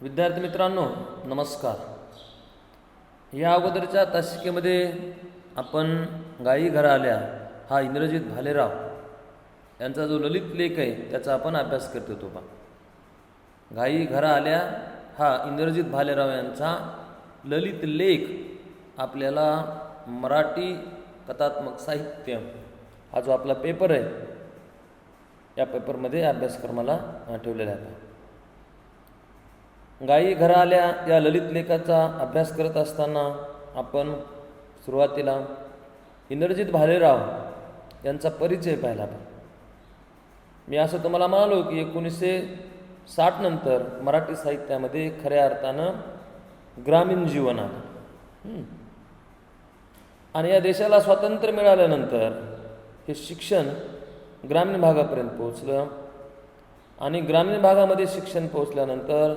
विद्यार्थी मित्रांनो नमस्कार. या अगोदरच्या तासिकेमध्ये आपण गायी घरा आल्या हा इंद्रजित भालेराव यांचा जो ललित लेख आहे त्याचा आपण अभ्यास करत होतो. गायी घरा आल्या हा इंद्रजित भालेराव यांचा ललित लेख आपल्याला मराठी कथात्मक साहित्य हा जो आपला पेपर आहे या पेपरमध्ये अभ्यासक्रमाला ठेवलेला आहे. गायी घरा आल्या या ललित लेखाचा अभ्यास करत असताना आपण सुरुवातीला इंद्रजित भालेराव यांचा परिचय पाहिला. मी असं तुम्हाला म्हणालो की 1960 नंतर मराठी साहित्यामध्ये खऱ्या अर्थानं ग्रामीण जीवन आलं आणि या देशाला स्वातंत्र्य मिळाल्यानंतर हे शिक्षण ग्रामीण भागापर्यंत पोहोचलं आणि ग्रामीण भागामध्ये शिक्षण पोहोचल्यानंतर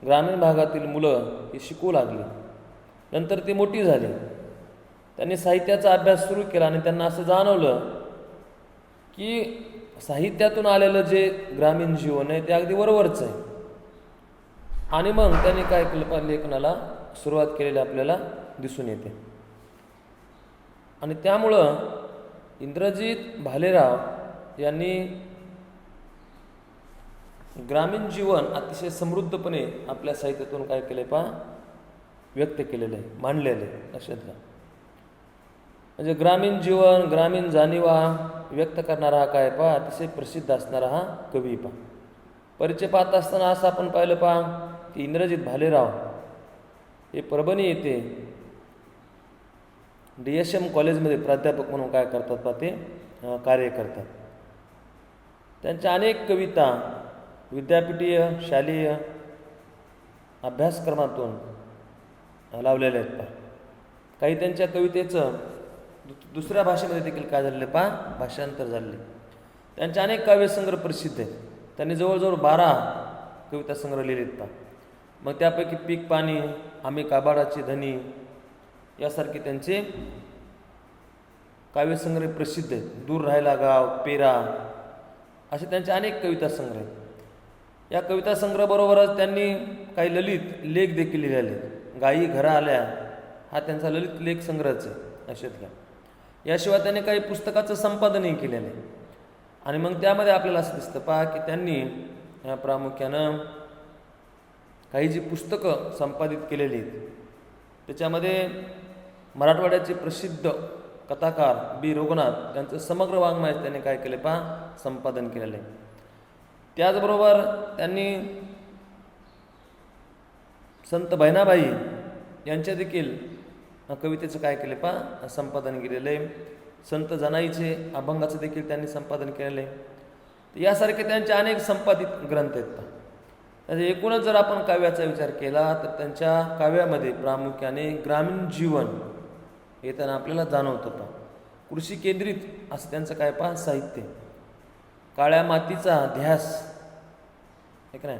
ग्रामीण भागातील मुलं ही शिकू लागली. नंतर ती मोठी झाली, त्यांनी साहित्याचा अभ्यास सुरू केला आणि त्यांना असं जाणवलं की साहित्यातून आलेलं जे ग्रामीण जीवन आहे ते अगदी बरोबरच आहे. आणि मग त्यांनी काय केलं, लेखनाला सुरुवात केलेली आपल्याला दिसून येते. आणि त्यामुळं इंद्रजित भालेराव यांनी ग्रामीण जीवन अतिशय समृद्धपणे आपल्या साहित्यातून काय केले व्यक्त केलेलं आहे, मांडलेलं आहे. लक्षात घ्या, म्हणजे ग्रामीण जीवन ग्रामीण जाणीवा व्यक्त करणारा हा काय अतिशय प्रसिद्ध असणारा हा कवी परिचय पाहत असताना असं आपण पाहिलं की इंद्रजित भालेराव हे परभणी येथे DSM कॉलेजमध्ये प्राध्यापक म्हणून काय करतात ते कार्य करतात. त्यांच्या अनेक कविता विद्यापीठीय शालेय अभ्यासक्रमातून लावलेले आहेत. काही त्यांच्या कवितेचं दुसऱ्या भाषेमध्ये देखील काय झालेलं भाषांतर झालेले. त्यांचे अनेक काव्यसंग्रह प्रसिद्ध आहेत. त्यांनी जवळजवळ 12 कविता संग्रह लिहिलेत. मग त्यापैकी पीक पाणी, आम्ही काबाडाचे धनी यासारखे त्यांचे काव्यसंग्रह प्रसिद्ध आहेत. दूर राहिला गाव, पेरा असे त्यांचे अनेक कविता संग्रह आहेत. या कविता संग्रहाबरोबरच त्यांनी काही ललित लेख देखील लिहिलेले. गायी घरा आल्या हा त्यांचा ललित लेख संग्रहच आहे, लक्षात घ्या. याशिवाय त्यांनी काही पुस्तकाचं संपादनही केलेलं आहे. आणि मग त्यामध्ये आपल्याला असं दिसतं की त्यांनी प्रामुख्यानं काही जी पुस्तकं संपादित केलेली आहेत त्याच्यामध्ये मराठवाड्याचे प्रसिद्ध कथाकार B. रघुनाथ यांचं समग्र वाङ्मय त्यांनी काय केले संपादन केलेलं आहे. त्याचबरोबर त्यांनी संत बहिणाबाई यांच्या देखील कवितेचं काय केले संपादन केलेलं आहे. संत जनाईचे अभंगाचं देखील त्यांनी संपादन केलेलं आहे. यासारखे त्यांचे अनेक संपादित ग्रंथ आहेत. म्हणजे एकूणच जर आपण काव्याचा विचार केला तर त्यांच्या काव्यामध्ये प्रामुख्याने ग्रामीण जीवन हे त्यांना आपल्याला जाणवतं. कृषी केंद्रित असं त्यांचं काय साहित्य. काळ्या मातीचा ध्यास एक नाही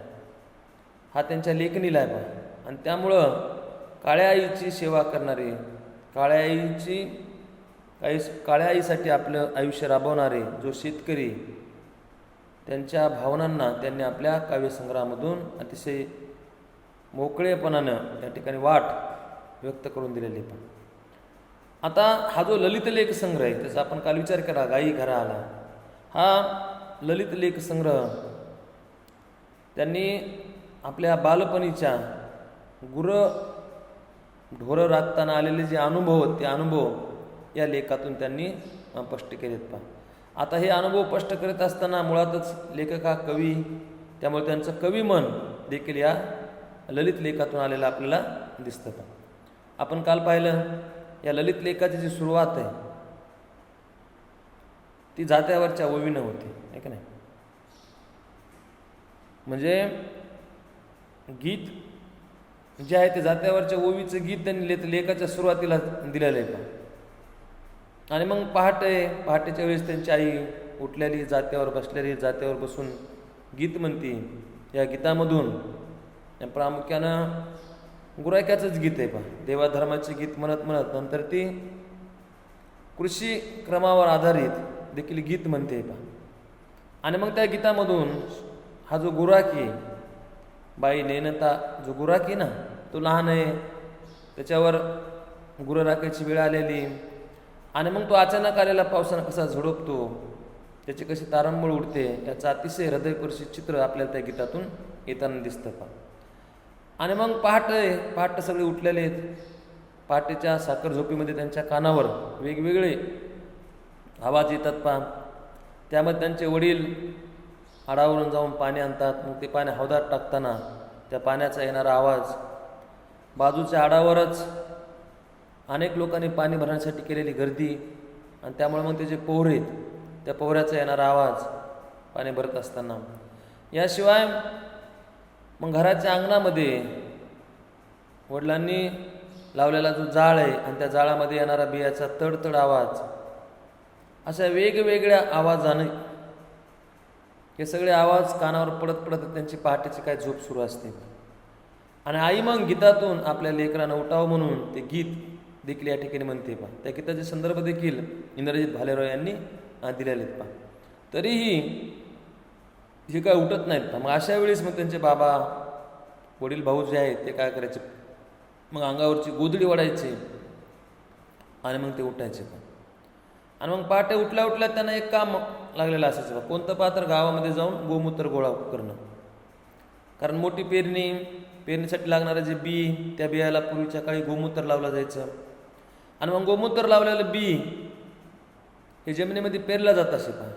हा त्यांच्या लेखणीला आहे आणि त्यामुळं काळ्या आईची सेवा करणारे, काळ्या आईसाठी आपलं आयुष्य राबवणारे जो शेतकरी त्यांच्या भावनांना त्यांनी आपल्या काव्यसंग्रहामधून अतिशय मोकळेपणानं या ठिकाणी वाट व्यक्त करून दिलेली. आता हा जो ललित लेख संग्रह आहे त्याचा आपण काल विचार केला, गायी घरा आला हा ललित लेख संग्रह त्यांनी आपल्या बालपणीच्या ढोरं राखताना आलेले जे अनुभव ते अनुभव या लेखातून त्यांनी स्पष्ट केलेत. आता हे अनुभव स्पष्ट करत असताना मुळातच लेखक हा कवी, त्यामुळे त्यांचं कवी मन देखील या ललित लेखातून आलेलं आपल्याला दिसतं. आपण काल पाहिलं या ललित लेखाची जी सुरुवात आहे ती जात्यावरच्या ओवीनं होती, आहे का नाही. म्हणजे गीत जे आहे ते जात्यावरच्या ओवीचं गीत त्यांनी लेखाच्या सुरुवातीला दिलेलं आहे. आणि मग पहाटेच्या वेळेस त्यांची आई उठलेली, जात्यावर बसलेली, जात्यावर बसून गीत म्हणती. या गीतामधून प्रामुख्यानं गुराख्याचंच गीत आहे देवाधर्माचे गीत म्हणत म्हणत नंतर ती कृषी क्रमावर आधारित देखील गीत म्हणते. आणि मग त्या गीतामधून हा जो गुराखी बाई नेनता जो गुराखी ना तो लहान आहे, त्याच्यावर गुरं राखायची वेळ आलेली, आणि मग तो अचानक आलेला पावसानं कसा झोडपतो, त्याची कशी तारंबळ उडते, याचं अतिशय हृदयस्पर्शी चित्र आपल्याला त्या गीतातून येताना दिसतं पा. आणि मग पहाटे सगळे उठलेले आहेत. पहाटेच्या साखर झोपीमध्ये त्यांच्या कानावर वेगवेगळे आवाज येतात पा. त्यामध्ये त्यांचे वडील आडावरून जाऊन पाणी आणतात. मग ते पाणी हौदात टाकताना त्या पाण्याचा येणारा आवाज, बाजूच्या आडावरच अनेक लोकांनी पाणी भरण्यासाठी केलेली गर्दी, आणि त्यामुळे मग ते जे पोहरे आहेत त्या पोहऱ्याचा येणारा आवाज पाणी भरत असताना. याशिवाय मग घराच्या अंगणामध्ये वडिलांनी लावलेला जो जाळ आहे आणि त्या जाळामध्ये येणारा बियाचा तडतड आवाज, अशा वेगवेगळ्या आवाजाने हे सगळे आवाज कानावर पडत पडत त्यांची पहाटेची काय झोप सुरू असते. आणि आई मग गीतातून आपल्या लेकरांना उठावं म्हणून ते गीत देखील या ठिकाणी म्हणते पा. त्या गीताचे संदर्भ देखील इंद्रजित भालेराव यांनी दिलेले आहेत पा. तरीही हे काय उठत नाहीत पा. मग अशा वेळेस मग त्यांचे बाबा वडील भाऊ जे आहेत ते काय करायचे, मग अंगावरची गोधडी वाढायची आणि मग ते उठायचे पा. आणि मग पहाटे उठल्या त्यांना एक काम लागलेलं असायचं बा. कोणतं पात्र गावामध्ये जाऊन गोमूत्र गोळा करणं. कारण मोठी पेरणीसाठी लागणारं जे बी, त्या बियाला पूर्वीच्या काळी गोमूत्र लावलं जायचं. आणि मग गोमूत्र लावलेलं बी हे जमिनीमध्ये पेरलं जात असे पा.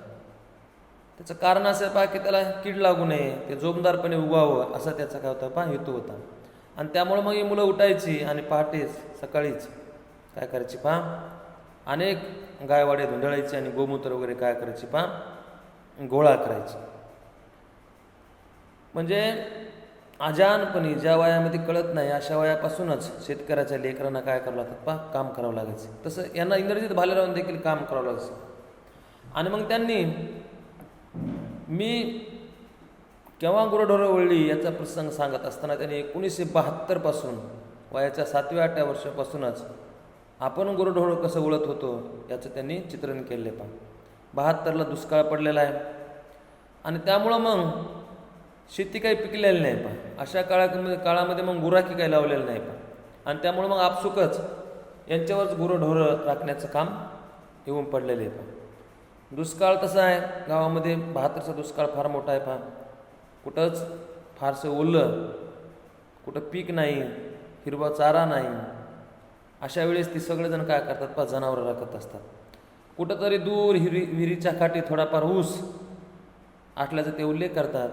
त्याचं कारण असं पहा की त्याला कीड लागू नये, ते जोमदारपणे उगवावं असा त्याचा काय होता पहा हेतू होता. आणि त्यामुळे मग ही मुलं उठायची आणि पहाटेच सकाळीच काय करायची पहा, अनेक गायवाडे धुंदळायचे आणि गोमूत्र वगैरे काय करायची पहा गोळा करायची. म्हणजे अजानपणी ज्या वयामध्ये कळत नाही अशा वयापासूनच शेतकऱ्याच्या लेकरांना काय करावं लागतं पहा, काम करावं लागायचं. तसं यांना इंद्रजित भालेरावांना देखील काम करावं लागायचं. आणि मग त्यांनी मी केव्हा गुरंढोरं वळली याचा प्रसंग सांगत असताना त्यांनी 1972 पासून वयाच्या 7व्या-8व्या वर्षापासूनच आपण गुरंढोरं कसं वळत होतो याचं त्यांनी चित्रण केले पहा. 72ला दुष्काळ पडलेला आहे आणि त्यामुळं मग शेती काही पिकलेली नाही पहा. अशा काळामध्ये मग गुराखी काही लावलेलं नाही पहा. आणि त्यामुळं मग आपसुकच यांच्यावरच गुरंढोरं राखण्याचं काम येऊन पडलेलं आहे पहा. दुष्काळ तसा आहे गावामध्ये, 72चा दुष्काळ फार मोठा आहे पहा. कुठंच फारसं ओलं, कुठं पीक नाही, हिरवा चारा नाही. अशा वेळेस ती सगळेजण काय करतात पहा, जनावरं राखत असतात. कुठंतरी दूर विहिरीच्या काठी थोडाफार ऊस आटल्याचा ते उल्लेख करतात.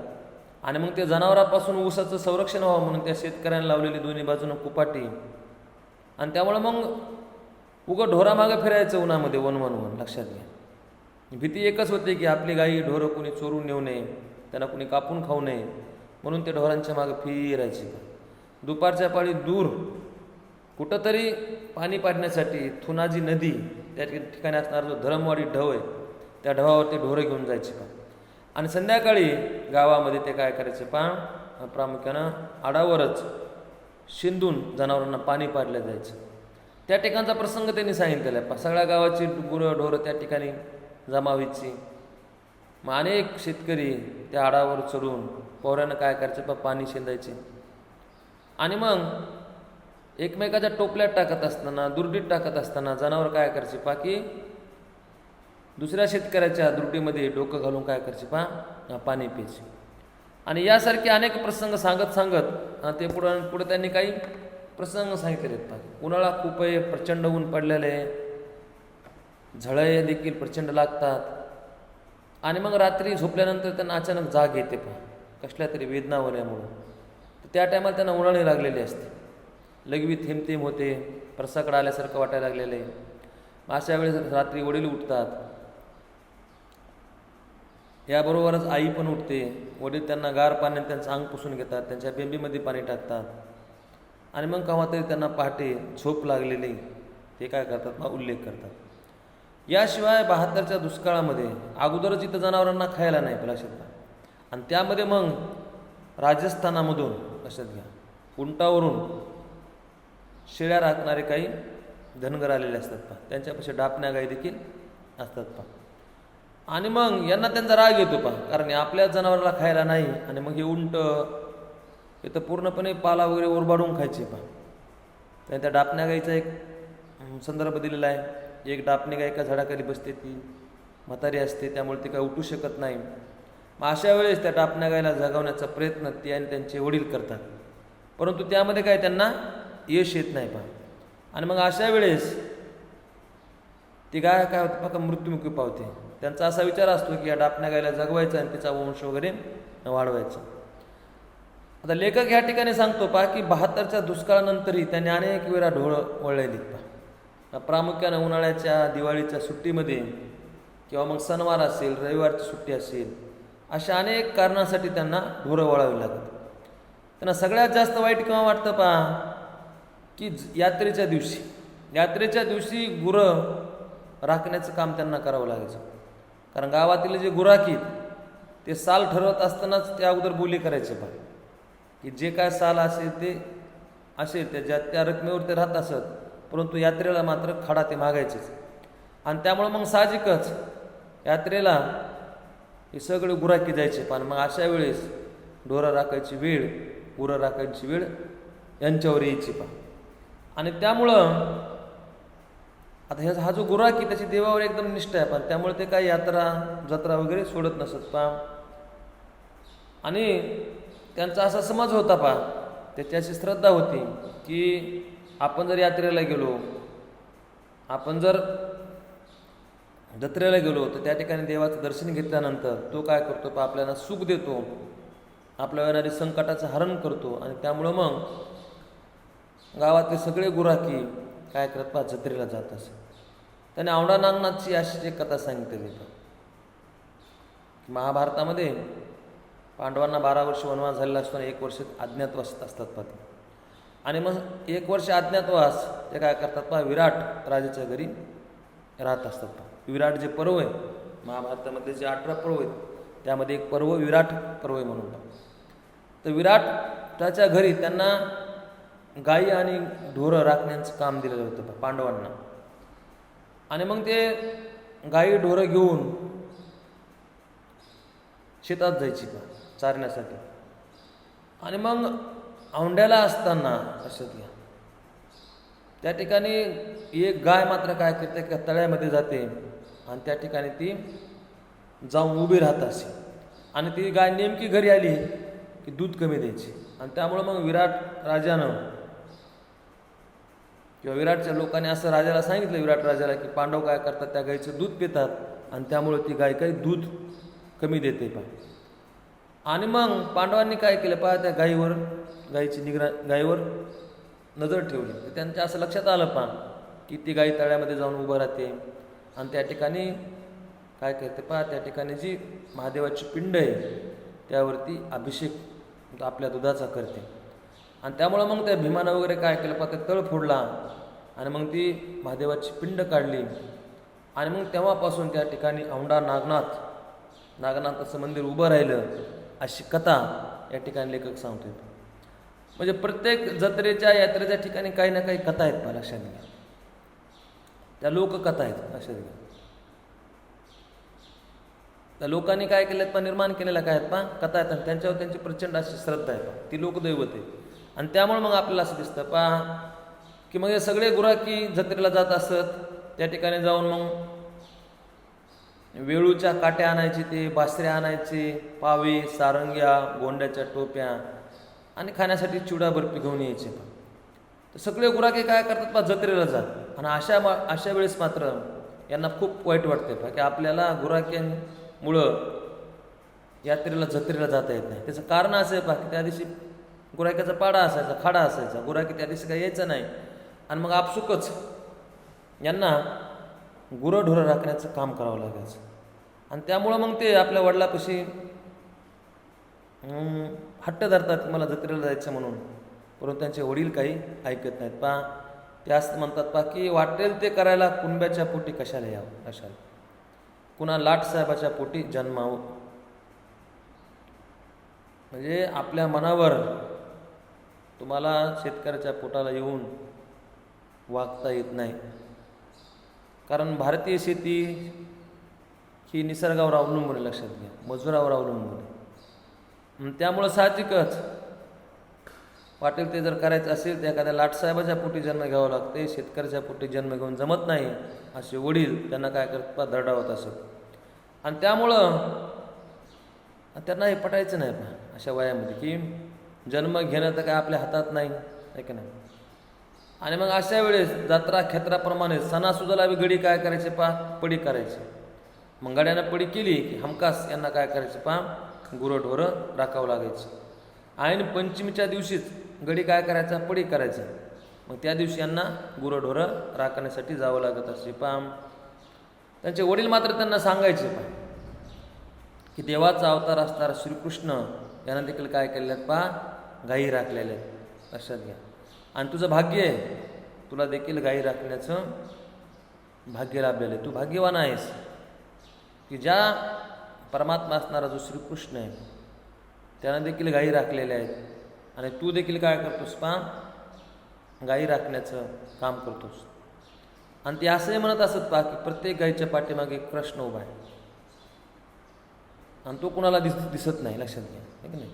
आणि मग ते जनावरांपासून ऊसाचं संरक्षण व्हावं म्हणून त्या शेतकऱ्यांना लावलेली दोन्ही बाजूनं कुपाटी. आणि त्यामुळं मग उगं ढोरामागं फिरायचं उन्हामध्ये वन. लक्षात घ्या, भीती एकच होते की आपली गाई ढोरं कोणी चोरून नेऊ नये, त्यांना कोणी कापून खाऊ नये, म्हणून ते ढोरांच्या मागं फिरायची. दुपारच्या पाळी दूर कुठंतरी पाणी पाडण्यासाठी थुनाजी नदी त्या ठिकाणी असणारा जो धरमवाडी ढव आहे त्या ढवावरती ढोरं घेऊन जायची पा. आणि संध्याकाळी गावामध्ये ते काय करायचे पा, प्रामुख्यानं आडावरच शिंदून जनावरांना पाणी पाडलं जायचं. त्या ठिकाणचा प्रसंग त्यांनी सांगितलेला आहे पा. सगळ्या गावाची गुरं ढोरं त्या ठिकाणी जमा व्हायची. मग अनेक शेतकरी त्या आडावर चढून पोहऱ्यानं काय करायचं पा, पाणी शिंदायचे. आणि मग एकमेकाच्या टोपल्यात टाकत असताना, दुर्डीत टाकत असताना जनावर काय करायचे पा की दुसऱ्या शेतकऱ्याच्या दुर्डीमध्ये डोकं घालून काय करायचे पा, पाणी प्यायचे. आणि यासारखे अनेक प्रसंग सांगत ते पुढे त्यांनी काही प्रसंग सांगितले आहेत पा. उन्हाळा खूप आहे, प्रचंड ऊन पडलेलं आहे, झळे देखील प्रचंड लागतात. आणि मग रात्री झोपल्यानंतर त्यांना अचानक जाग येते पहा, कसल्या तरी वेदना होण्यामुळं. तर त्या टायमाला त्यांना उन्हाळी लागलेली असते, लघवी थेंब होते, प्रसाकडं आल्यासारखं वाटायला लागलेलं आहे. मग अशा वेळेस रात्री वडील उठतात, याबरोबरच आई पण उठते. वडील त्यांना गार पाण्याने त्यांचं अंग पुसून घेतात, त्यांच्या बेंबीमध्ये पाणी टाकतात. आणि मग केव्हा तरी त्यांना पहाटे झोप लागलेली ते काय करतात ना, उल्लेख करतात. याशिवाय 72च्या दुष्काळामध्ये अगोदरच इथं जनावरांना खायला नाही लक्षात. आणि त्यामध्ये मग राजस्थानामधून लक्षात घ्या, उंटावरून शेळ्या राखणारे काही धनगर आलेले असतात पा. त्यांच्यापाशी डापण्या गाई देखील असतात पा. आणि मग यांना त्यांचा राग येतो पा, कारण आपल्या जनावराला खायला नाही. आणि मग हे उंट हे तर पूर्णपणे पाला वगैरे ओरबाडून खायचे पहा. त्याने त्या डापण्या गाईचा एक संदर्भ दिलेला आहे. एक डापणी गाय एका झाडाखाली बसते, ती म्हातारी असते, त्यामुळे ती काय उठू शकत नाही. मग अशा वेळेस त्या डापण्या गायला जगवण्याचा प्रयत्न ती आणि त्यांचे वडील करतात, परंतु त्यामध्ये काय त्यांना यश येत नाही पहा. आणि मग अशा वेळेस ती गाय काय होते फक्त मृत्युमुखी पावते. त्यांचा असा विचार असतो की या डापण्या गायला जगवायचा आणि तिचा वंश वगैरे वाढवायचा. आता लेखक ह्या ठिकाणी सांगतो पहा की 72च्या दुष्काळानंतरही त्यांनी अनेक वेळा ढोरं वळलेली पहा. प्रामुख्याने उन्हाळ्याच्या दिवाळीच्या सुट्टीमध्ये किंवा मग सणवार असेल, रविवारची सुट्टी असेल, अशा अनेक कारणासाठी त्यांना ढोरं वळावी लागत. त्यांना सगळ्यात जास्त वाईट केव्हा वाटतं पहा की यात्रेच्या दिवशी गुरं राखण्याचं काम त्यांना करावं लागायचं. कारण गावातील जे गुराखीत ते साल ठरवत असतानाच त्या अगोदर बोली करायचे पहा की जे काय साल असेल ते असेल त्या रकमेवर ते राहत असत, परंतु यात्रेला मात्र खाडा ते मागायचेच. आणि त्यामुळं मग साहजिकच यात्रेला हे सगळे गुराखी जायचे. पण मग अशा वेळेस ढोरं राखायची वेळ, गुरं राखायची वेळ यांच्यावर यायची पहा. आणि त्यामुळं आता हा जो गुराखी त्याची देवावर एकदम निष्ठा आहे, पण त्यामुळे ते काही जत्रा वगैरे सोडत नसत पहा. आणि त्यांचा असा समज होता पहा, त्याची अशी श्रद्धा होती की आपण जर यात्रेला गेलो, आपण जर जत्रेला गेलो तर त्या ठिकाणी देवाचं दर्शन घेतल्यानंतर तो काय करतो पहा, आपल्याला सुख देतो, आपल्या येणारी संकटाचं हरण करतो. आणि त्यामुळं मग गावातले सगळे गुराखी काय करत पहा जत्रेला जात असत. त्याने औंढा नागनाथची अशी एक कथा सांगितलेली. महाभारतामध्ये पांडवांना 12 वर्ष वनवास झालेला असतो आणि 1 वर्ष अज्ञातवासात असतात पहा. आणि मग 1 वर्ष अज्ञातवास ते काय करतात पहा, विराट राजाच्या घरी राहत असतात पहा. विराट जे पर्व आहे महाभारतामध्ये, जे 18 पर्व आहेत त्यामध्ये एक पर्व विराट पर्व आहे म्हणून पहा. तर विराटाच्या घरी त्यांना गायी आणि ढोरं राखण्याचं काम दिलेलं होतं पांडवांना. आणि मग ते गायी ढोरं घेऊन शेतात जायची पहा चारण्यासाठी. आणि मग औंढ्याला असताना लक्षात घ्या, त्या ठिकाणी एक गाय मात्र काय करते की तळ्यामध्ये जाते आणि त्या ठिकाणी ती जाऊन उभी राहत असे. आणि ती गाय नेमकी घरी आली की दूध कमी द्यायची. आणि त्यामुळं मग विराट राजानं किंवा विराटच्या लोकांनी असं राजाला सांगितलं, विराट राजाला, की पांडव काय करतात, त्या गायीचं दूध पितात आणि त्यामुळे ती गाय काही दूध कमी देते पहा. आणि मग पांडवांनी काय केलं पहा, त्या गायीवर नजर ठेवली. तर त्यांच्या असं लक्षात आलं पहा की ती गाय तळ्यामध्ये जाऊन उभं राहते आणि त्या ठिकाणी काय करते पहा, त्या ठिकाणी जी महादेवाची पिंड आहे त्यावरती अभिषेक आपल्या दुधाचा करते. आणि त्यामुळं मग त्या भीमानं वगैरे काय केलं पहा, ते तळ फोडला आणि मग ती महादेवाची पिंड काढली. आणि मग तेव्हापासून त्या ठिकाणी औंढा नागनाथाचं मंदिर उभं राहिलं, अशी कथा या ठिकाणी लेखक सांगतोय. म्हणजे प्रत्येक जत्रेच्या यात्रेच्या ठिकाणी काही ना काही कथा आहेत पहा, लक्षात घ्या. त्या लोककथा आहेत, लक्षात घ्या. त्या लोकांनी काय केलं पहा, निर्माण केलेल्या काय आहेत पहा, कथा आहेत. आणि त्यांच्यावर त्यांची प्रचंड अशी श्रद्धा आहे पहा, ती लोकदैवत आहे. आणि त्यामुळे मग आपल्याला असं दिसतं पहा की मग हे सगळे गुराखी जत्रेला जात असत. त्या ठिकाणी जाऊन मग वेळूच्या काट्या आणायचे, ते बासऱ्या आणायचे, पावे, सारंग्या, गोंड्याच्या टोप्या आणि खाण्यासाठी चिवडा बर्फी घेऊन यायचे. तर सगळे गुराखी काय करतात पहा, जत्रेला जात. आणि अशा वेळेस मात्र यांना खूप वाईट वाटते पहा की आपल्याला गुराख्यांमुळं जत्रेला जाता येत नाही. त्याचं कारण असं आहे पहा की त्या दिवशी गुराख्याचा पाडा असायचा, खाडा असायचा, गुराखी त्या दिवशी काही यायचं नाही. आणि मग आपसुकच यांना गुरंढोरं राखण्याचं काम करावं लागायचं. आणि त्यामुळं मग ते आपल्या वडिलापाशी हट्ट धरतात मला जत्रेला जायचं म्हणून, परंतु त्यांचे वडील काही ऐकत नाहीत पहा. ते असं म्हणतात पहा की वाटेल ते करायला कुणब्याच्या पोटी कशाला यावं, कशाला कुणा लाटसाहेबाच्या पोटी जन्मावं. म्हणजे आपल्या मनावर तुम्हाला शेतकऱ्याच्या पोटाला येऊन वागता येत नाही. कारण भारतीय शेती ही निसर्गावर अवलंबून आहे, लक्षात घ्या, मजुरावर अवलंबून आहे. त्यामुळं साहजिकच वाटेल ते जर करायचं असेल तर एखाद्या लाटसाहेबाच्या पोटी जन्म घ्यावा लागते, शेतकऱ्याच्या पोटी जन्म घेऊन जमत नाही. असे वडील त्यांना काय करतात, दरडावत असत. आणि त्यामुळं त्यांना हे पटायचं नाही अशा वयामध्ये की जन्म घेणं तर काय आपल्या हातात नाही, आहे की नाही. आणि मग अशा वेळेस जत्रा क्षेत्राप्रमाणे सणासुदाला बी गडी काय करायचे पडी करायचे. मग गड्यानं पडी केली की हमखास यांना काय करायचे गुरंढोरं राखावं लागायचं. ऐन पंचमीच्या दिवशीच गडी काय करायचा, पडी करायचा. मग त्या दिवशी यांना गुरंढोरं राखण्यासाठी जावं लागत असे. त्यांचे वडील मात्र त्यांना सांगायचे की देवाचा अवतार असणारा श्रीकृष्ण यांना देखील काय केलेले आहेत गायी राखलेल्या आहेत, लक्षात घ्या. आणि तुझं भाग्य आहे, तुला देखील गायी राखण्याचं भाग्य लाभलेलं आहे. तू भाग्यवान आहेस की ज्या परमात्मा असणारा जो श्रीकृष्ण आहे त्यानं देखील गायी राखलेल्या आहेत. आणि तू देखील काय करतोस गायी राखण्याचं काम करतोस. आणि ते असंही म्हणत असत की प्रत्येक गायीच्या पाठीमागे एक कृष्ण उभा आहे आणि तो कुणाला दिसत नाही, लक्षात घ्या, आहे की नाही.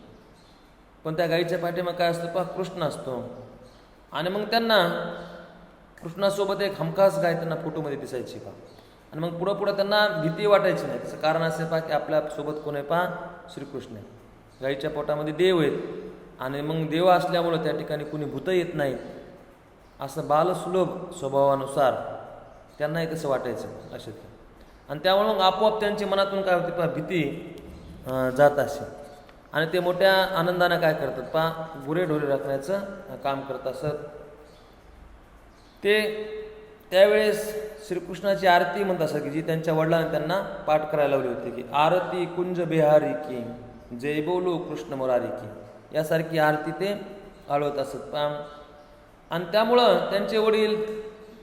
पण त्या गायीच्या पाठीमागे काय असतो कृष्ण असतो. आणि मग त्यांना कृष्णासोबत एक हमखास गाय त्यांना फोटोमध्ये दिसायची आणि मग पुढं त्यांना भीती वाटायची नाही. त्याचं कारण असं की आपल्यासोबत कोण आहे श्रीकृष्ण आहे. गायीच्या पोटामध्ये देव आहेत आणि मग देव असल्यामुळं त्या ठिकाणी कुणी भूत येत नाही, असं बालसुलभ स्वभावानुसार त्यांनाही तसं वाटायचं, लक्षात घ्या. आणि त्यामुळे मग आपोआप त्यांच्या मनातून काय होते भीती जात असे. आणि ते मोठ्या आनंदानं काय करतात गुरेढोरे राखण्याचं काम करत असत. ते त्यावेळेस श्रीकृष्णाची आरती म्हणत असत की जी त्यांच्या वडिलांनी त्यांना पाठ करायला लावली होती की आरती कुंज बिहारी की जय बोलो कृष्ण मुरारी की, यासारखी आरती ते आळवत असत. आणि त्यामुळं त्यांचे वडील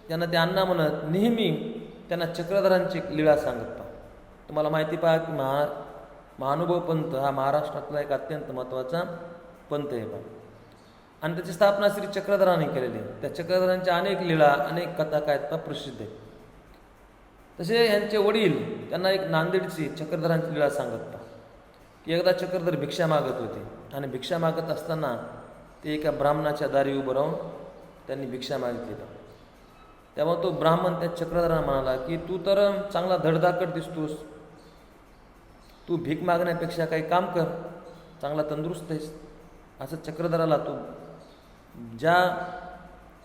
त्यांना ते अण्णा म्हणत नेहमी त्यांना चक्रधरांची लीळा सांगत. तुम्हाला माहिती की महानुभव पंथ हा महाराष्ट्रातला एक अत्यंत महत्त्वाचा पंथ आहे आणि त्याची स्थापना श्री चक्रधरांनी केलेली आहे. त्या चक्रधरांच्या अनेक लीळा, अनेक कथा काय प्रसिद्ध आहे. तसे यांचे वडील त्यांना एक नांदेडची चक्रधरांची लीळा सांगत की एकदा चक्रधर भिक्षा मागत होते आणि भिक्षा मागत असताना ते एका ब्राह्मणाच्या दारी उभं राहून त्यांनी भिक्षा मागितली. त्यामुळे तो ब्राह्मण त्या चक्रधरांना म्हणाला की तू तर चांगला धडधाकट दिसतोस, तू भीक मागण्यापेक्षा काही काम कर, चांगला तंदुरुस्त आहेस. असं चक्रधराला तू ज्या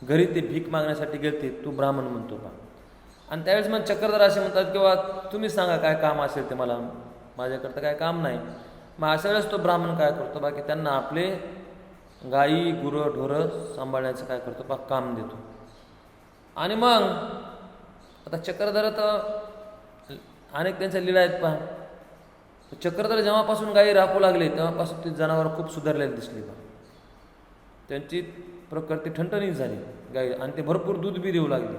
घरी ते भीक मागण्यासाठी गेलते तू ब्राह्मण म्हणतो आणि त्यावेळेस मग चक्रधर असे म्हणतात किंवा तुम्ही सांगा काय काम असेल ते, मला माझ्याकडं काय काम नाही. मग अशा वेळेस तो ब्राह्मण काय करतो की त्यांना आपले गाई गुरं ढोरं सांभाळण्याचं काय करतो काम देतो. आणि मग आता चक्रधर तर अनेक त्यांच्या लीळा आहेत चक्रधर जेव्हापासून गायी राखू लागले तेव्हापासून ते जनावर खूप सुधारलेले दिसले त्यांची प्रकृती ठणठणीत झाली गाई आणि ते भरपूर दूध बी देऊ लागले.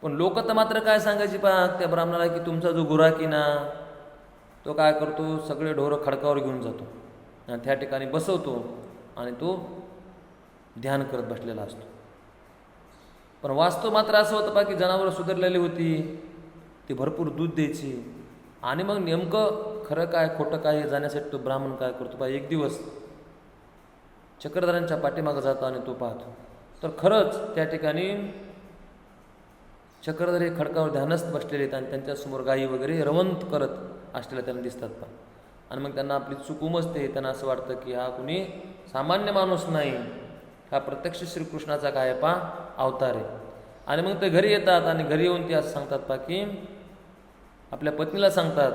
पण लोक तर मात्र काय सांगायची त्या ब्राह्मणाला की तुमचा जो गुराखी ना तो काय करतो सगळे ढोरं खडकावर घेऊन जातो आणि त्या ठिकाणी बसवतो आणि तो ध्यान करत बसलेला असतो. पण वास्तव मात्र असं होतं की जनावरं सुधारलेली होती, ती भरपूर दूध द्यायची. आणि मग नेमकं खरं काय खोटं काय हे जाण्यासाठी तो ब्राह्मण काय करतो एक दिवस चक्रधरांच्या पाठीमागं जातो आणि तो पाहतो तर खरंच त्या ठिकाणी चक्रधर हे खडकावर ध्यानस्थ बसलेले आहेत आणि त्यांच्यासमोर गायी वगैरे रवंत करत असलेल्या त्यांना दिसतात आणि मग त्यांना आपली चूक उमजते. त्यांना असं वाटतं की हा कुणी सामान्य माणूस नाही, हा प्रत्यक्ष श्रीकृष्णाचा काय अवतार आहे. आणि मग ते घरी येतात आणि घरी येऊन ते असं सांगतात की आपल्या पत्नीला सांगतात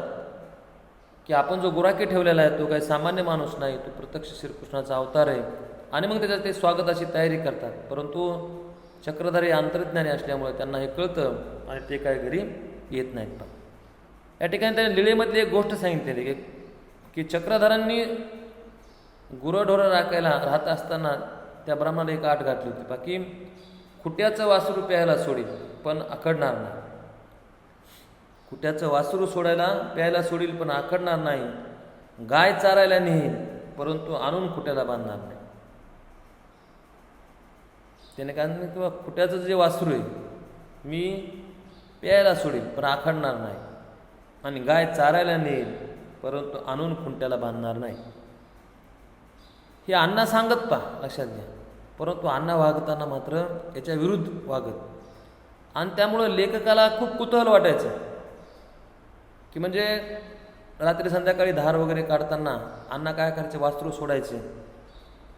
की आपण जो गुराखी ठेवलेला आहे तो काही सामान्य माणूस नाही, तो प्रत्यक्ष श्रीकृष्णाचा अवतार आहे. आणि मग त्याच्यात ते स्वागताची तयारी करतात. परंतु चक्रधर हे अंतर्ज्ञानी असल्यामुळे त्यांना हे कळतं आणि ते काय घरी येत नाहीत. या ठिकाणी त्याने लीळेमधली एक गोष्ट सांगितलेली की चक्रधरांनी गुरंढोरं राहत असताना त्या ब्राह्मणाला एक आट घातली होती की खुट्याचं वासरू प्यायला सोडील पण आखडणार नाही. खुट्याचं वासरू प्यायला सोडील पण आखडणार नाही. गाय चारायला नेईल परंतु आणून खुट्याला बांधणार नाही. त्याने काय म्हणलं किंवा खुट्याचं जे वासरू आहे मी प्यायला सोडील पण आखडणार नाही आणि गाय चारायला नेईल परंतु आणून खुंट्याला बांधणार नाही. हे अण्णा सांगत पा, लक्षात घ्या. परंतु अण्णा वागताना मात्र याच्या विरुद्ध वागत. आणि त्यामुळं लेखकाला खूप कुतूहल वाटायचं की म्हणजे रात्री संध्याकाळी धार वगैरे काढताना अण्णा काय करायचे, वासरू सोडायचे.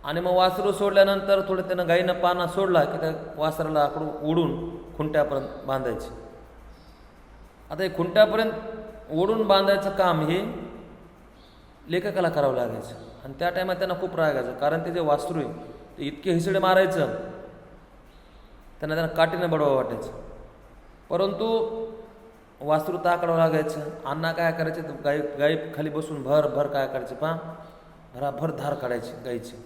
आणि मग वासरू सोडल्यानंतर थोडं त्यानं गाईनं पाना सोडला की त्या वासराला आकडून ओढून खुंट्यापर्यंत बांधायचे. आता हे खुंट्यापर्यंत ओढून बांधायचं काम हे लेखकाला करावं लागायचं. आणि त्या टायमात त्यांना खूप राग यायचा, कारण ते जे वासरू आहे ते इतके हिसडे मारायचं, त्यांना काठीनं बडवावं वाटायचं. परंतु वासरू ताकडावं लागायचं. अण्णा काय करायचे, गाई खाली बसून भर काय करायचे भराभर धार काढायची गाईची.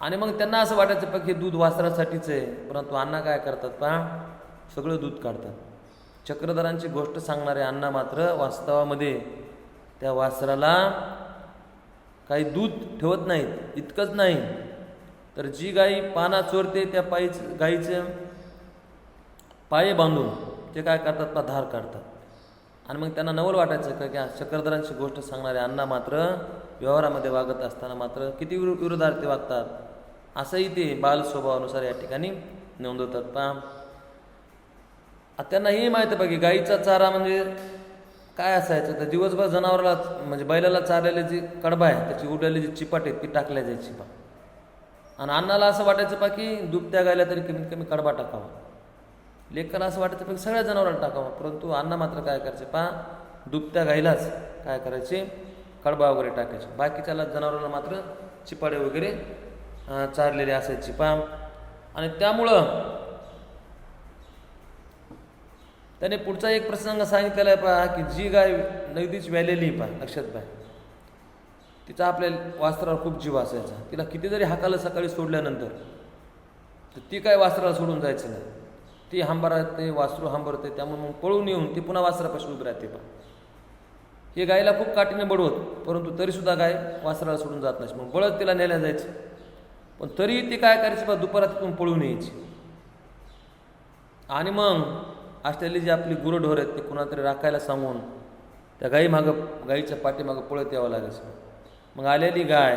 आणि मग त्यांना असं वाटायचं की दूध वासरासाठीच आहे. परंतु अण्णा काय करतात सगळं दूध काढतात. चक्रधरांची गोष्ट सांगणारे अण्णा मात्र वास्तवामध्ये त्या वासराला काही दूध ठेवत नाहीत. इतकंच नाही तर जी गाई पाना चोरते त्या गाईचे पाये बांधून ते काय करतात धार काढतात. आणि मग त्यांना नवल वाटायचं की चक्रधरांची गोष्ट सांगणारे अण्णा मात्र व्यवहारामध्ये वागत असताना मात्र किती विरोधार्थी वागतात, असंही ते बाल स्वभावानुसार या ठिकाणी नोंदवतात. त्यांना हे माहिती पाहिजे गाईचा चारा म्हणजे काय असायचं, तर दिवसभर जनावराला म्हणजे बैलाला चारलेली जी कडबा आहे त्याची उडलेली जी चिपाट आहे ती टाकल्या जायची. आणि अण्णाला असं वाटायचं की दुभत्या गायला तरी कमीत कमी कडबा टाकावा. लेखाला असं वाटायचं सगळ्या जनावराला टाकावा. परंतु अण्णा मात्र काय करायचे दुभत्या गायलाच काय करायचे कडबा वगैरे टाकायचे. बाकीच्याला जनावराला मात्र चिपाडे वगैरे चारलेले असायची. आणि त्यामुळं त्याने पुढचा एक प्रसंग सांगितलेला आहे की जी गाय नगदीच व्यालेली लक्षात तिचा आपल्या वासरावर खूप जीव असायचा. तिला किती जरी हाकाला सकाळी सोडल्यानंतर तर ती काय वासराला सोडून जायचं नाही. ती हांबरते, वासरू हांबरते, त्यामुळे मग पळून येऊन ती पुन्हा वासरापाशी उभी राहते. हे गायला खूप काठीने बडवत, परंतु तरीसुद्धा गाय वासराला सोडून जात नाही. मग बळत तिला नेल्या जायचं, पण तरी ती काय करायची दुपारात तिथून पळून यायची. आणि मग असलेली जी आपली गुरंढोर आहेत ते कुणाला तरी राखायला सांगून त्या गाईच्या पाठीमागं पळत यावं लागायचं. मग आलेली गाय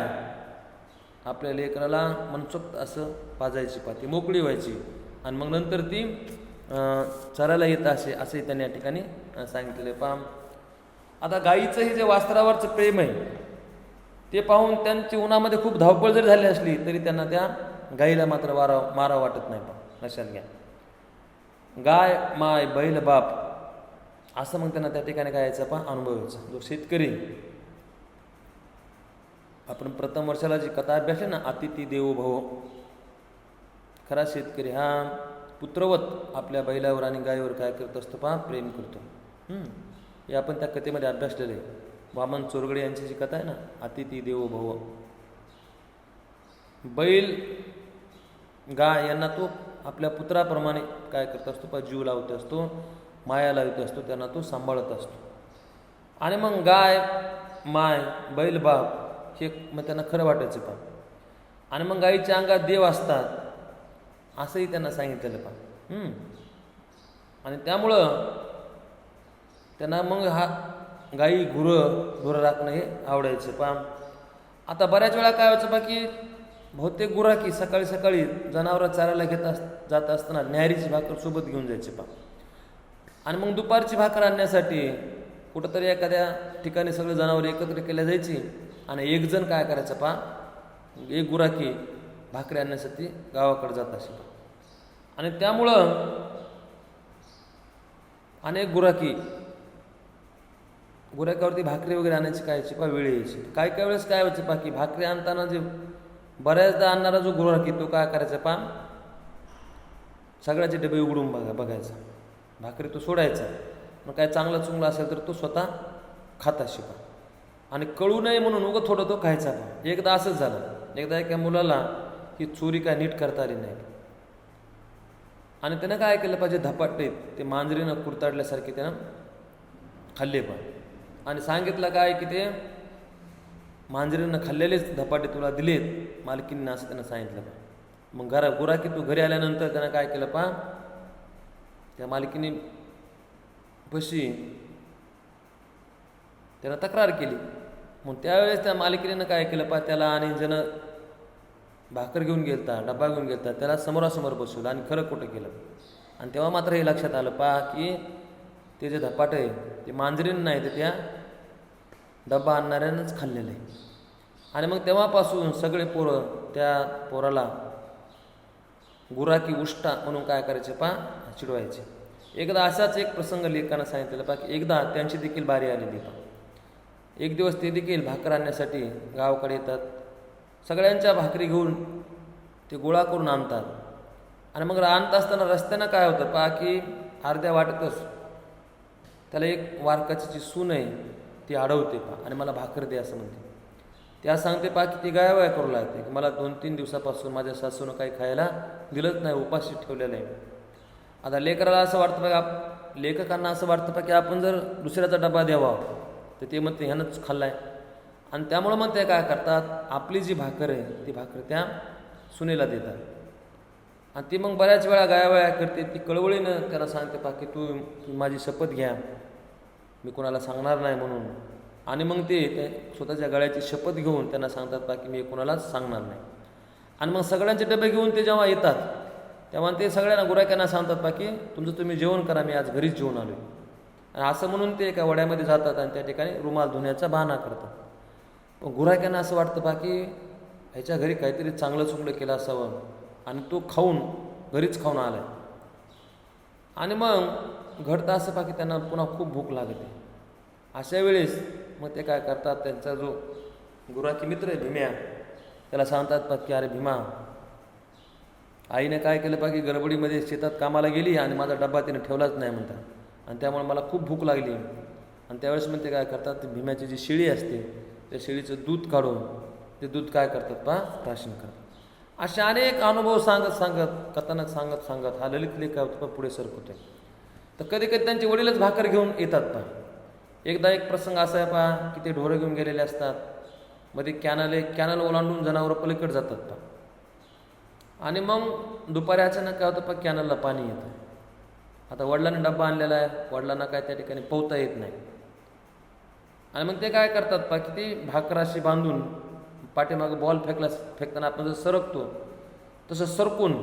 आपल्या लेकराला मनसोक्त असं पाजायची, ती मोकळी व्हायची. आणि मग नंतर ती चरायला येत असंही त्यांनी या ठिकाणी सांगितलेलं. आता गाईचं हे जे वासरावरचं प्रेम आहे ते पाहून त्यांची उन्हामध्ये खूप धावपळ जरी झाली असली तरी त्यांना त्या गाईला मात्र मारा वाटत नाही. लक्षात घ्या, गाय माय बैल बाप असं मग त्यांना त्या ठिकाणी काय यायचा अनुभव यायचा. जो शेतकरी, आपण प्रथम वर्षाला जी कथा अभ्यासली ना, अतिथी देवो भव, खरा शेतकरी हा पुत्रवत आपल्या बैलावर आणि गायीवर काय करत असतो प्रेम करतो. हे आपण त्या कथेमध्ये अभ्यासलेले. वामन चोरगडे यांची जी कथा आहे ना, अतिथी देवो भव, बैल गाय यांना तो आपल्या पुत्राप्रमाणे काय करत असतो जीव लावत असतो, माया लावत असतो, त्यांना तो सांभाळत असतो. आणि मग गाय माय बैल बाप हे मग त्यांना खरं वाटायचं. आणि मग गाईच्या अंगात देव असतात असंही त्यांना सांगितलेलं. आणि त्यामुळं त्यांना मग हा गाई गुरं राखणं हे आवडायचं. आता बऱ्याच वेळा काय व्हायचं की बहुतेक गुराखी सकाळी सकाळी जनावरं चारायला जात असताना न्याहारीची भाकर सोबत घेऊन जायचे. आणि मग दुपारची भाकर आणण्यासाठी कुठंतरी एखाद्या ठिकाणी सगळे जनावर एकत्र केल्या जायची. आणि एक जण काय करायचं एक गुराखी भाकरी आणण्यासाठी गावाकडे जात असे. आणि त्यामुळं अनेक गुराख्यावरती भाकरी वगैरे आणायची काय यायची वेळ यायची. काय वेळेस काय व्हायचं की भाकरी आणताना जे बऱ्याचदा आणणारा जो गुराखी तो काय करायचा सगळ्याचे डबे उघडून बघायचा, भाकरी तो सोडायचा. मग काय चांगला चुंगला असेल तर तो स्वतः खाता शिका. आणि कळू नये म्हणून उगं थोडं तो खायचा. एकदा असंच झालं, एकदा एका मुलाला ही चोरी काय नीट करता आली नाही. आणि त्यानं काय केलं पाहिजे, धपाटे ते मांजरीनं कुरताडल्यासारखे त्यानं खाल्ले. आणि सांगितलं काय की ते मांजरीनं खाल्लेलेच धपाटे तुला दिलेत मालकींना, असं त्यानं सांगितलं. मग गुराखी तू घरी आल्यानंतर त्यानं काय केलं त्या मालकीने पशी त्यानं तक्रार केली. मग त्यावेळेस त्या मालकीनं काय केलं त्याला आणि भाकर घेऊन गेलता, डब्बा घेऊन गेलता, त्याला समोरासमोर बसवलं आणि खरं खोटं केलं. आणि तेव्हा मात्र हे लक्षात आलं पहा की ते जे धपाट आहे ते मांजरीनं नाही तर त्या डब्बा आणणाऱ्यानंच खाल्लेलं आहे. आणि मग तेव्हापासून सगळे पोरं त्या पोराला गुराकी उष्टा म्हणून काय करायचे पहा चिडवायचे. एकदा असाच एक प्रसंग लेखानं सांगितलेला पहा की एकदा त्यांची देखील बारी आलेली पहा. एक दिवस ते देखील भाकर आणण्यासाठी गावाकडे येतात. सगळ्यांच्या भाकरी घेऊन ते गोळा करून आणतात. आणि मग आणत असताना रस्त्यानं काय होतं पहा की अर्ध्या वाटेतच त्याला एक वारकाची सून आहे ती अडवते पहा आणि मला भाकर दे असं म्हणते. त्या सांगते पहा की ती गायवाय करू लागते की मला 2-3 दिवसापासून माझ्या सासूनं काही खायला दिलंच नाही, उपाशी ठेवलेलं आहे. आता लेकराला असं वाटतं बघा, लेखकांना असं वाटतं पहा की आपण जर दुसऱ्याचा डबा द्यावा तर ते म्हणते ह्यानंच खाल्ला आहे. आणि त्यामुळं मग ते काय करतात, आपली जी भाकर आहे ती भाकर त्या सुनेला देतात. आणि ती मग बऱ्याच वेळा गायावया करते. ती कळवळीनं त्याला सांगते पहा की तू माझी शपथ घ्या, मी कोणाला सांगणार नाही म्हणून. आणि मग ते स्वतःच्या गळ्याची शपथ घेऊन त्यांना सांगतात पहा की मी कोणालाच सांगणार नाही. आणि मग सगळ्यांचे डबे घेऊन ते जेव्हा येतात तेव्हा ते सगळ्यांना गुराख्यांना सांगतात पहा की तुमचं तुम्ही जेवण करा, मी आज घरीच जेवून आलो. आणि असं म्हणून ते एका वड्यामध्ये जातात आणि त्या ठिकाणी रुमाल धुण्याचा बहाणा करतात. पण गुराख्यांना असं वाटतं पहा की ह्याच्या घरी काहीतरी चांगलं चुंगलं केलं असावं आणि तो खाऊन घरीच खाऊन आला आहे. आणि मग घडतं असं पहा की त्यांना पुन्हा खूप भूक लागते. अशा वेळेस मग ते काय करतात, त्यांचा जो गुराखी मित्र आहे भीम्या त्याला सांगतात पहा की अरे भीमा, आईने काय केलं पहा की गडबडीमध्ये शेतात कामाला गेली आणि माझा डब्बा तिने ठेवलाच नाही म्हणतात. आणि त्यामुळे मला खूप भूक लागली. आणि त्यावेळेस मग ते काय करतात, ती भीम्याची जी शेळी असते त्या शेळीचं दूध काढून ते दूध काय करतात पहा प्राशन करतात. असे अनेक अनुभव सांगत कथानक सांगत हा ललित लेख पुढे सरकवतोय. तर कधी कधी त्यांचे वडीलच भाकर घेऊन येतात पहा. एकदा एक प्रसंग असा आहे पहा की ते ढोरं घेऊन गेलेले असतात. मध्ये कॅनल ओलांडून जनावरं पलीकडे जातात पहा. आणि मग दुपारी अचानक काय होतं पहा कॅनलला पाणी येतं. आता वडिलांनी डब्बा आणलेला आहे, वडिलांना काय त्या ठिकाणी पोहता येत नाही. आणि मग ते काय करतात पहा की ती भाकराशी बांधून पाठीमागं बॉल फेकताना आपण जसं सरकतो तसं सरकून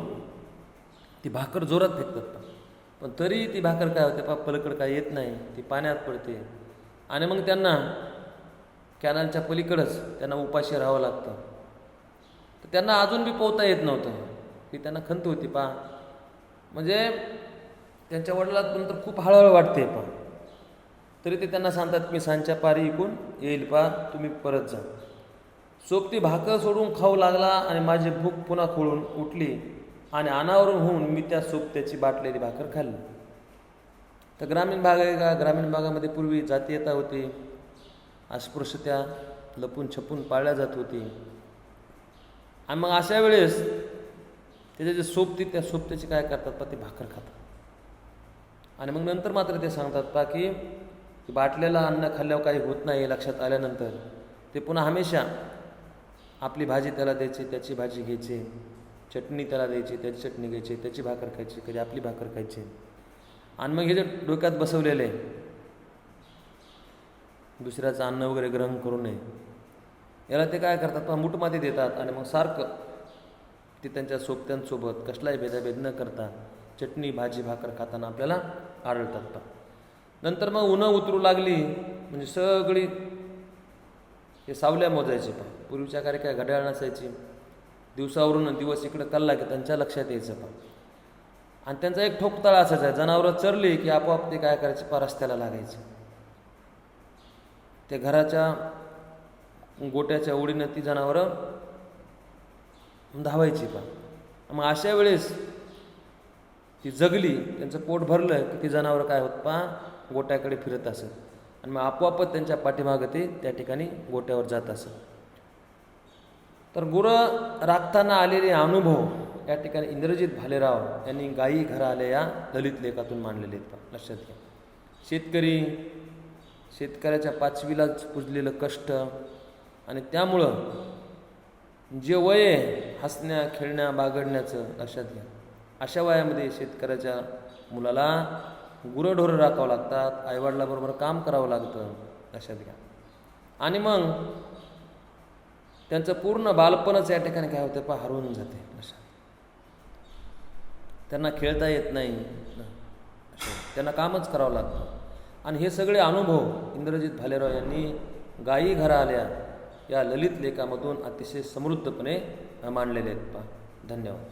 ती भाकर जोरात फेकतात पहा. पण तरी ती भाकर काय होते पहा पलीकडं काय येत नाही, ती पाण्यात पडते. आणि मग त्यांना कॅनलच्या पलीकडंच त्यांना उपाशी राहावं लागतं. तर त्यांना अजून बी पोहता येत नव्हतं, की त्यांना खंत होती पहा. म्हणजे त्यांच्या वडिलात नंतर खूप हळहळ वाटते पहा. तरी ते त्यांना सांगतात मी सांच्या पारी इकून येईल पहा, तुम्ही परत जा. सोबती भाकर सोडून खाऊ लागला आणि माझी भूक पुन्हा खोळून उठली आणि अनावरून होऊन मी त्या सोबत्याची बाटलेली भाकर खाल्ली. तर ग्रामीण भाग आहे का, ग्रामीण भागामध्ये पूर्वी जातीयता होती, अस्पृश्यता लपून छपून पाळल्या जात होती. आणि मग अशा वेळेस त्याचे जे सोबती त्या सोबत्याची काय करतात पहा, ते भाकर खातात. आणि मग नंतर मात्र ते सांगतात पहा की बाटलेला अन्न खाल्ल्यावर काही होत नाही लक्षात आल्यानंतर ते पुन्हा हमेशा आपली भाजी त्याला द्यायची, त्याची भाजी घ्यायची, चटणी त्याला द्यायची, त्याची चटणी घ्यायची, त्याची भाकर खायची, कधी आपली भाकर खायची. आणि मग हे जे डोक्यात बसवलेलं आहे दुसऱ्याचं अन्न वगैरे ग्रहण करू नये, याला ते काय करतात पहा मुठमाती देतात. आणि मग सारखं ते त्यांच्या सोबत्यांसोबत कसलाही भेदाभेद न करता चटणी भाजी भाकर खाताना आपल्याला आढळतात पहा. नंतर मग उन्हं उतरू लागली म्हणजे सगळी हे सावल्या मोजायचे पहा. पूर्वीच्या काळी काय घड्याळ नसायची, दिवसावरून दिवस इकडं कल्ला की त्यांच्या लक्षात यायचं पहा. आणि त्यांचा एक ठोकताळा असायचा, जनावरं चरली की आपोआप ते काय करायचे पहा रस्त्याला लागायचे. ते घराच्या गोट्याच्या ओढीनं ती जनावरं धावायची पहा. मग अशा वेळेस ती जगली, त्यांचं पोट भरलं की ती जनावरं काय होत पहा गोट्याकडे फिरत असत. आणि मग आपोआपच त्यांच्या पाठीमागं ते त्या ठिकाणी गोट्यावर जात असत. तर गुरं राखताना आलेले अनुभव या ठिकाणी इंद्रजित भालेराव यांनी गायी घरा आल्या या ललित लेखातून मांडलेले आहेत. लक्षात घ्या, शेतकऱ्याच्या पाचवीलाच पुजलेलं कष्ट आणि त्यामुळं जे वय आहे हसण्या खेळण्या बागडण्याचं लक्षात घ्या, अशा वयामध्ये शेतकऱ्याच्या मुलाला गुरंढोरं राखावं लागतात, आईवडिलाबरोबर काम करावं लागतं लक्षात घ्या. आणि मग त्यांचं पूर्ण बालपणच या ठिकाणी काय होतं पहा हरवून जाते. त्यांना खेळता येत नाही, त्यांना कामच करावं लागतं. आणि हे सगळे अनुभव इंद्रजित भालेराव यांनी गायी घरा आल्या या ललित लेखामधून अतिशय समृद्धपणे मांडलेले आहेत पहा. धन्यवाद.